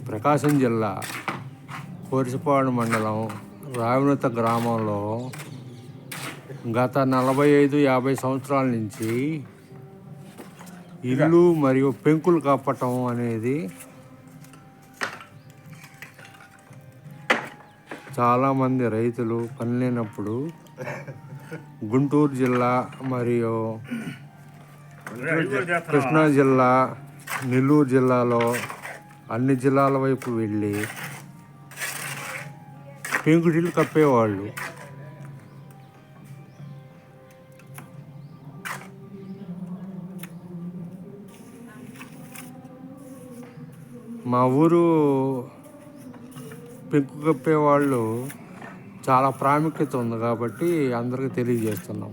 ప్రకాశం జిల్లా కోరిసపాడు మండలం రావినత గ్రామంలో గత 45-50 సంవత్సరాల నుంచి ఇల్లు మరియు పెంకులు కప్పటం అనేది చాలామంది రైతులు పని లేనప్పుడు గుంటూరు జిల్లా మరియు కృష్ణా జిల్లా, నెల్లూరు జిల్లాలో అన్ని జిల్లాల వైపు వెళ్ళి పెంకుటిల్లు కప్పేవాళ్ళు. మా ఊరు పెంకు కప్పేవాళ్ళు చాలా ప్రాముఖ్యత ఉంది కాబట్టి అందరికీ తెలియజేస్తున్నాం.